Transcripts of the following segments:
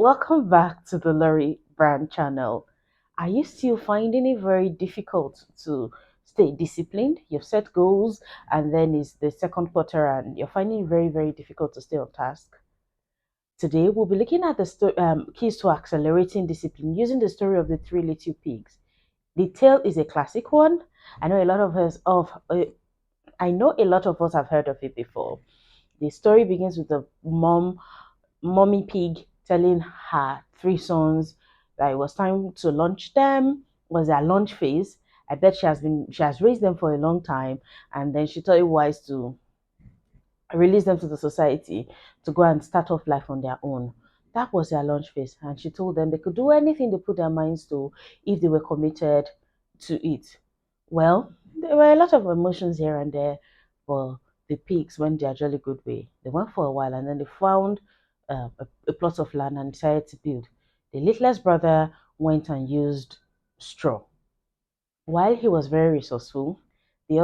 Welcome back to the Lorry Brand channel. Are you still finding it very difficult to stay disciplined? You've set goals and then it's the second quarter and you're finding it very difficult to stay on task? Today, we'll be looking at the keys to accelerating discipline using the story of the three little pigs. The tale is a classic one. I know a lot of us of I know a lot of us have heard of it before. The story begins with the mommy pig telling her three sons that it was time to launch them, was their launch phase. I bet she has raised them for a long time, and then she thought it wise to release them to the society to go and start off life on their own. That was their launch phase, and she told them they could do anything they put their minds to if they were committed to it. Well, there were a lot of emotions here and there, but the pigs went their jolly good way. They went for a while and then they found a plot of land and decided to build. The littlest brother went and used straw. While he was very resourceful, the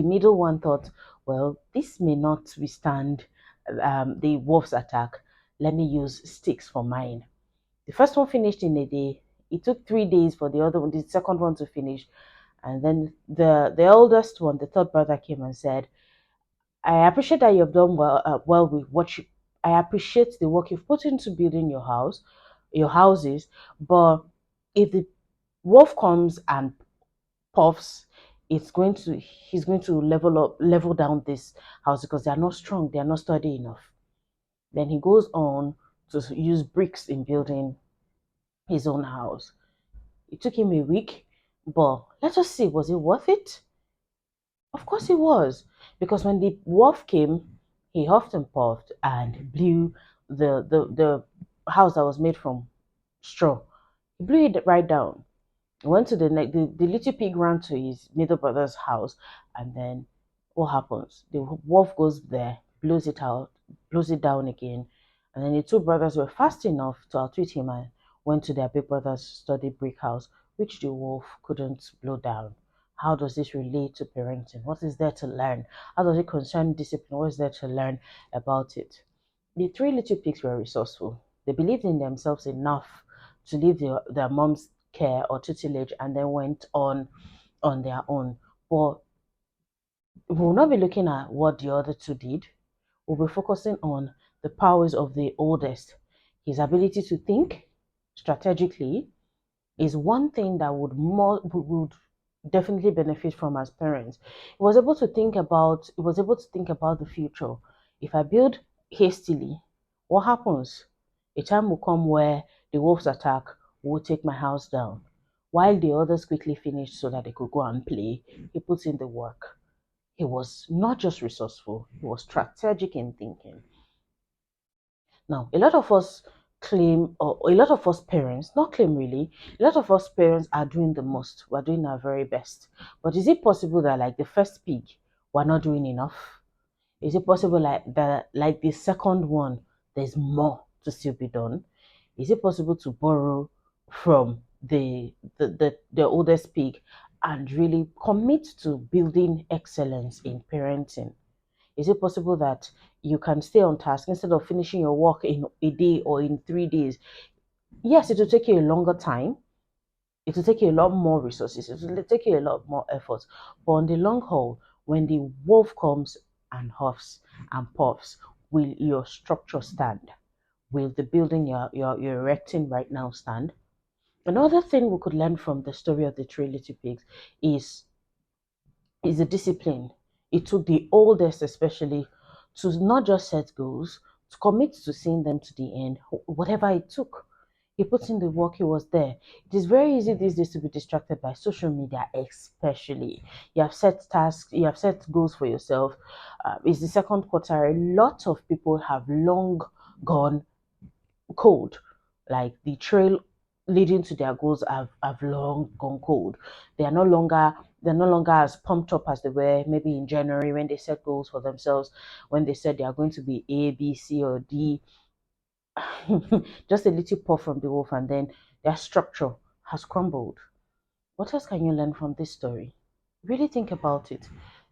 middle one thought, well, this may not withstand the wolf's attack. Let me use sticks for mine. The first one finished in a day. It took 3 days for the second one to finish. And then the eldest one, the third brother, came and said, I appreciate that you've done well with I appreciate the work you've put into building your houses, but if the wolf comes and puffs, he's going to level down this house because they are not strong, they are not sturdy enough. Then he goes on to use bricks in building his own house. It took him a week, but let us see, was it worth it? Of course it was, because when the wolf came, he huffed and puffed and blew the house that was made from straw. He blew it right down. He went to the little pig ran to his middle brother's house, and then what happens? The wolf goes there, blows it out, blows it down again, and then the two brothers were fast enough to outwit him and went to their big brother's study brick house, which the wolf couldn't blow down. How does this relate to parenting? What is there to learn? How does it concern discipline? What is there to learn about it? The three little pigs were resourceful. They believed in themselves enough to leave their mom's care or tutelage and then went on their own. But we'll not be looking at what the other two did. We'll be focusing on the powers of the oldest. His ability to think strategically is one thing that would definitely benefit from as parents. He was able to think about the future. If I build hastily, what happens? A time will come where the wolves attack will take my house down. While the others quickly finished so that they could go and play, he put in the work. He was not just resourceful, he was strategic in thinking. Now, a lot of us claim, or a lot of us parents, not claim really, a lot of us parents are doing the most. We're doing our very best. But is it possible that, like the first pig, we're not doing enough? Is it possible like the second one, there's more to still be done? Is it possible to borrow from the oldest pig and really commit to building excellence in parenting? Is it possible that you can stay on task instead of finishing your work in a day or in 3 days? Yes, it will take you a longer time. It will take you a lot more resources. It will take you a lot more effort. But on the long haul, when the wolf comes and huffs and puffs, will your structure stand? Will the building you're erecting right now stand? Another thing we could learn from the story of the three little pigs is is the discipline. It took the oldest, especially, to not just set goals, to commit to seeing them to the end, whatever it took. He put in the work, he was there. It is very easy these days to be distracted by social media, especially. You have set tasks, you have set goals for yourself. It's the second quarter. A lot of people have long gone cold. Like the trail leading to their goals have long gone cold. They're no longer as pumped up as they were maybe in January when they set goals for themselves, when they said they are going to be A, B, C, or D. Just a little puff from the wolf, and then their structure has crumbled. What else can you learn from this story? Really think about it.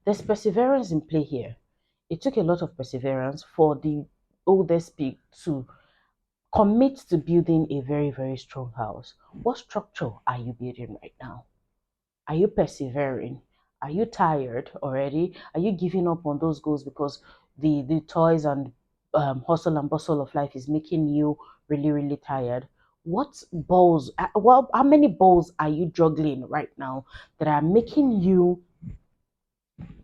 There's perseverance in play here. It took a lot of perseverance for the oldest pig to Commit to building a very, very strong house. What structure are you building right now? Are you persevering? Are you tired already? Are you giving up on those goals because the toys and hustle and bustle of life is making you really, really tired? What balls, well, how many balls are you juggling right now that are making you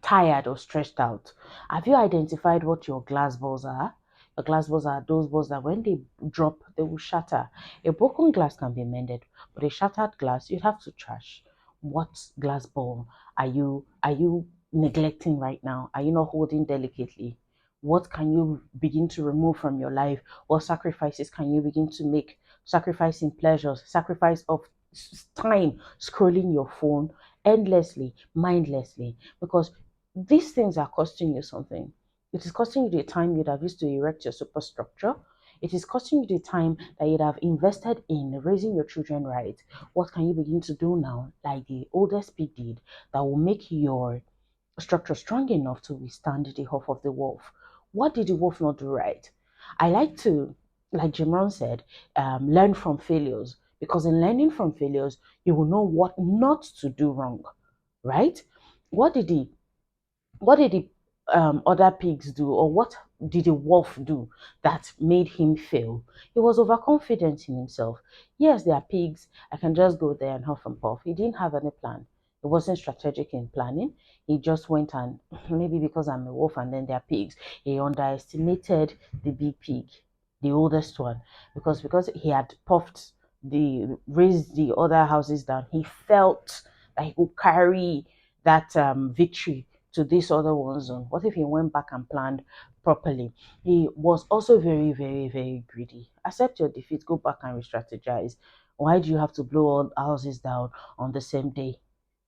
tired or stressed out? Have you identified what your glass balls are? Your glass balls are those balls that when they drop, they will shatter. A broken glass can be mended, but a shattered glass, you'd have to trash. What glass ball are you neglecting right now? Are you not holding delicately? What can you begin to remove from your life? What sacrifices can you begin to make? Sacrificing pleasures, sacrifice of time scrolling your phone endlessly, mindlessly, because these things are costing you something. It is costing you the time you'd have used to erect your superstructure. It is costing you the time that you'd have invested in raising your children right. What can you begin to do now, like the oldest P did, that will make your structure strong enough to withstand the huff of the wolf? What did the wolf not do right? I like to, like Jim Rohn said, learn from failures, because in learning from failures, you will know what not to do wrong, right? What did he what did the other pigs do, or what did the wolf do that made him fail? He was overconfident in himself. Yes, they are pigs. I can just go there and huff and puff. He didn't have any plan. He wasn't strategic in planning. He just went and maybe because I'm a wolf and then they're pigs, he underestimated the big pig, the oldest one, because he had puffed the raised the other houses down. He felt that he could carry that victory to this other one zone. What if he went back and planned properly? He was also very, very, very greedy. Accept your defeat, go back and re-strategize. Why do you have to blow all houses down on the same day?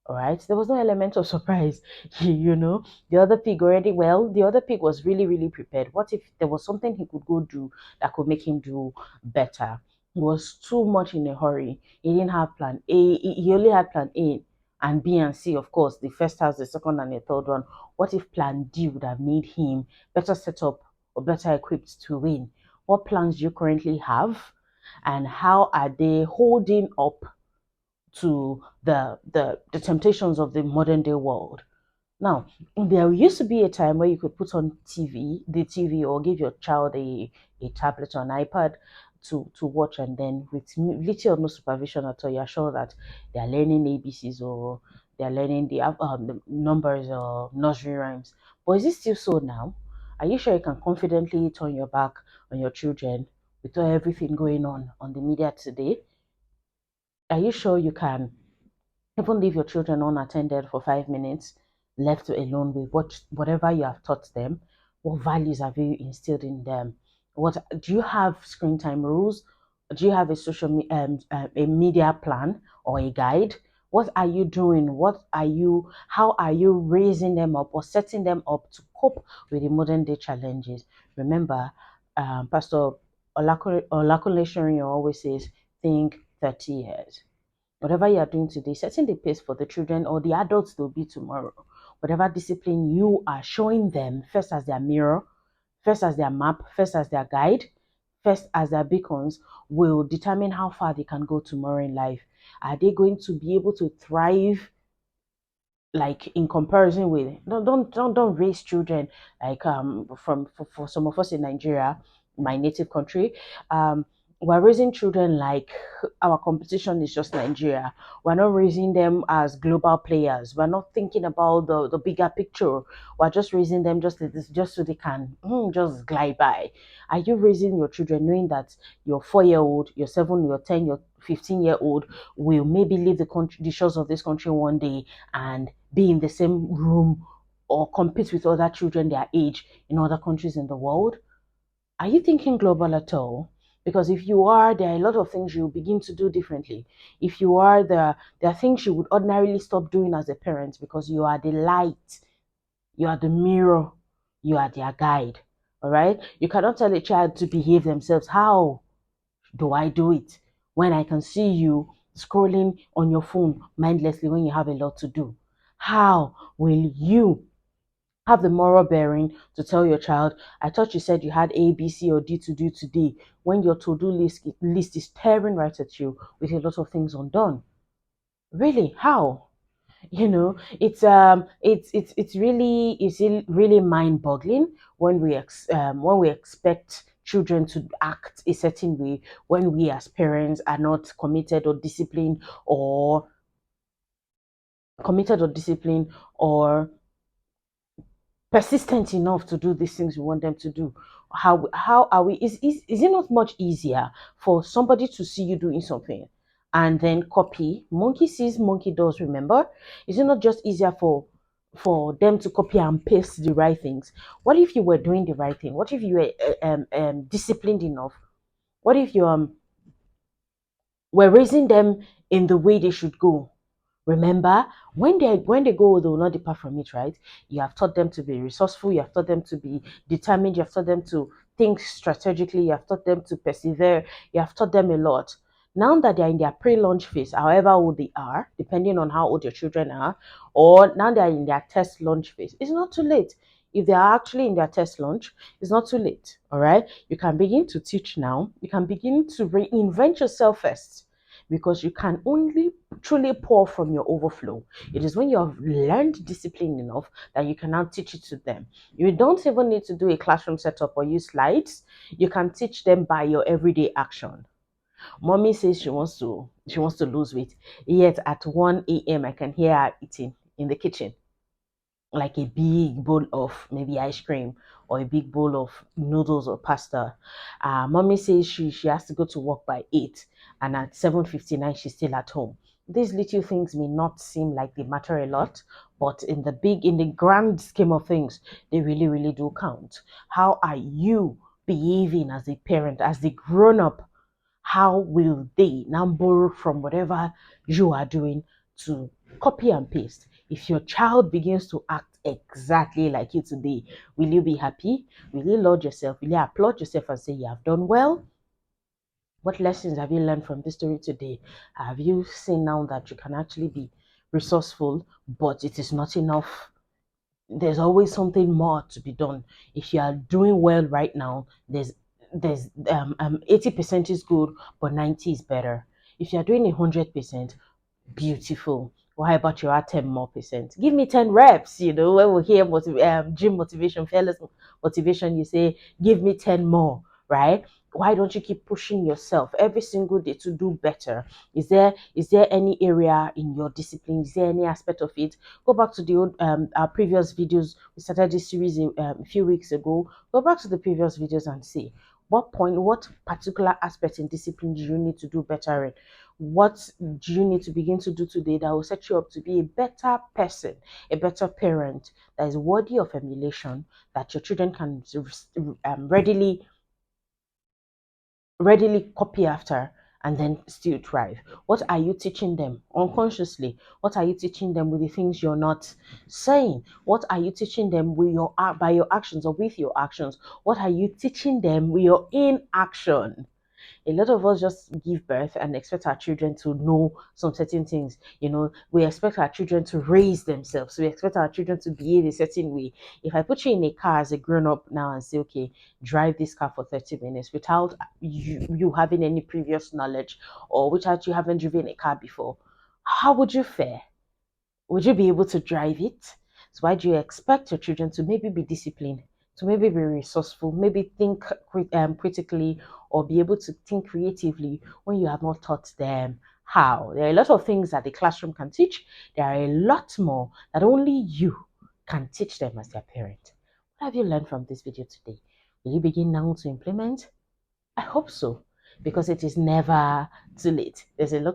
All right, there was no element of surprise. The other pig already, well, the other pig was really, really prepared. What if there was something he could go do that could make him do better? He was too much in a hurry. He didn't have plan A. He only had plan A and B and C, of course, the first house, the second, and the third one. What if plan D would have made him better set up or better equipped to win? What plans do you currently have? And how are they holding up to the temptations of the modern day world? Now, there used to be a time where you could put on the TV, or give your child a tablet or an iPad to watch, and then with little or no supervision at all, you're sure that they are learning ABCs, or they're learning the numbers or nursery rhymes. But is it still so now? Are you sure you can confidently turn your back on your children with everything going on the media today? Are you sure you can even leave your children unattended for 5 minutes, left alone with whatever you have taught them? What values have you instilled in them? What do you have screen time rules? Do you have a a media plan or a guide? What are you doing? How are you raising them up or setting them up to cope with the modern day challenges? Remember, Pastor Olakunle Shorin always says, think 30 years. Whatever you are doing today, setting the pace for the children or the adults they'll be tomorrow. Whatever discipline you are showing them, first as their mirror, first as their map, first as their guide, first as their beacons, will determine how far they can go tomorrow in life. Are they going to be able to thrive, like in comparison with, don't raise children like for some of us in Nigeria, my native country. We're raising children like our competition is just Nigeria. We're not raising them as global players. We're not thinking about the bigger picture. We're just raising them just so they can just glide by. Are you raising your children knowing that your 4 year old, your 7, your 10, your 15-year old will maybe leave the shores of this country one day and be in the same room or compete with other children their age in other countries in the world? Are you thinking global at all? Because if you are, there are a lot of things you begin to do differently. If you are, there are things you would ordinarily stop doing as a parent, because you are the light, you are the mirror, you are their guide. All right? You cannot tell a child to behave themselves. How do I do it when I can see you scrolling on your phone mindlessly when you have a lot to do? How will you have the moral bearing to tell your child, I thought you said you had A, B, C, or D to do today, when your to-do list is staring right at you with a lot of things undone. Really? How? It's really mind-boggling when we expect children to act a certain way when we as parents are not committed or disciplined or persistent enough to do these things we want them to do. How are we? Is it not much easier for somebody to see you doing something and then copy? Monkey sees, monkey does. Remember, is it not just easier for them to copy and paste the right things? What if you were doing the right thing? What if you were disciplined enough? What if you were raising them in the way they should go? Remember, when they go, they will not depart from it, right? You have taught them to be resourceful, you have taught them to be determined, you have taught them to think strategically, you have taught them to persevere, you have taught them a lot. Now that they're in their pre-launch phase, however old they are, depending on how old your children are, or now they're in their test launch phase, it's not too late. If they are actually in their test launch, it's not too late. All right. You can begin to teach now. You can begin to reinvent yourself first, because you can only truly pour from your overflow. It is when you have learned discipline enough that you can now teach it to them. You don't even need to do a classroom setup or use slides. You can teach them by your everyday action. Mommy says she wants to lose weight. Yet at 1 a.m. I can hear her eating in the kitchen, like a big bowl of maybe ice cream or a big bowl of noodles or pasta. Mommy says she has to go to work by 8, and at 7:59 she's still at home. These little things may not seem like they matter a lot, but in the grand scheme of things, they really, really do count. How are you behaving as a parent, as the grown up? How will they now borrow from whatever you are doing to copy and paste? If your child begins to act exactly like you today, will you be happy? Will you laud yourself? Will you applaud yourself and say you have done well? What lessons have you learned from this story today? Have you seen now that you can actually be resourceful, but it is not enough? There's always something more to be done. If you are doing well right now, there's 80% is good, but 90 is better. If you're doing 100%, beautiful. Why about you add 10 more percent? Give me 10 reps. When we hear gym motivation, fearless motivation, you say, give me 10 more, right? Why don't you keep pushing yourself every single day to do better? Is there any area in your discipline? Is there any aspect of it? Go back to the old our previous videos. We started this series a few weeks ago. Go back to the previous videos and see what particular aspect in discipline do you need to do better in? What do you need to begin to do today that will set you up to be a better person, a better parent that is worthy of emulation, that your children can readily copy after and then still thrive? What are you teaching them unconsciously? What are you teaching them with the things you're not saying? What are you teaching them with by your actions or with your actions? What are you teaching them with your inaction? A lot of us just give birth and expect our children to know some certain things. We expect our children to raise themselves. We expect our children to behave a certain way. If I put you in a car as a grown up now and say, okay, drive this car for 30 minutes without you having any previous knowledge, or without you having driven a car before, how would you fare? Would you be able to drive it? So why do you expect your children to maybe be disciplined, to maybe be resourceful, maybe think critically, or be able to think creatively when you have not taught them how? There are a lot of things that the classroom can teach. There are a lot more that only you can teach them as their parent. What have you learned from this video today? Will you begin now to implement? I hope so, because it is never too late. There's an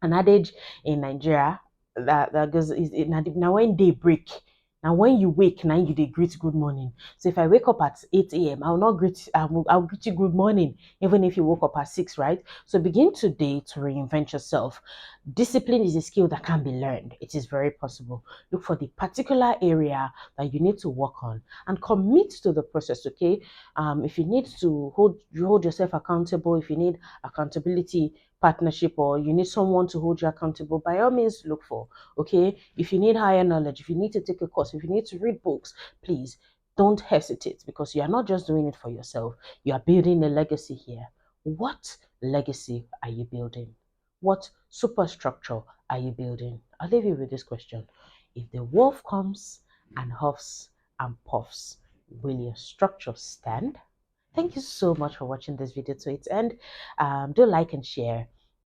adage in Nigeria that goes is now when day break. Now when you wake, now you dey greet good morning. So if I wake up at 8 a.m., I'll greet you good morning, even if you woke up at 6, right? So begin today to reinvent yourself. Discipline is a skill that can be learned. It is very possible. Look for the particular area that you need to work on and commit to the process. Okay. If you need to hold yourself accountable, if you need accountability partnership, or you need someone to hold you accountable, by all means look for. Okay, if you need higher knowledge, if you need to take a course, else, if you need to read books, please don't hesitate, because you are not just doing it for yourself, you are building a legacy here. What legacy are you building? What superstructure are you building? I'll leave you with this question. If the wolf comes and huffs and puffs, will your structure stand? Thank you so much for watching this video to its end. Do like and share.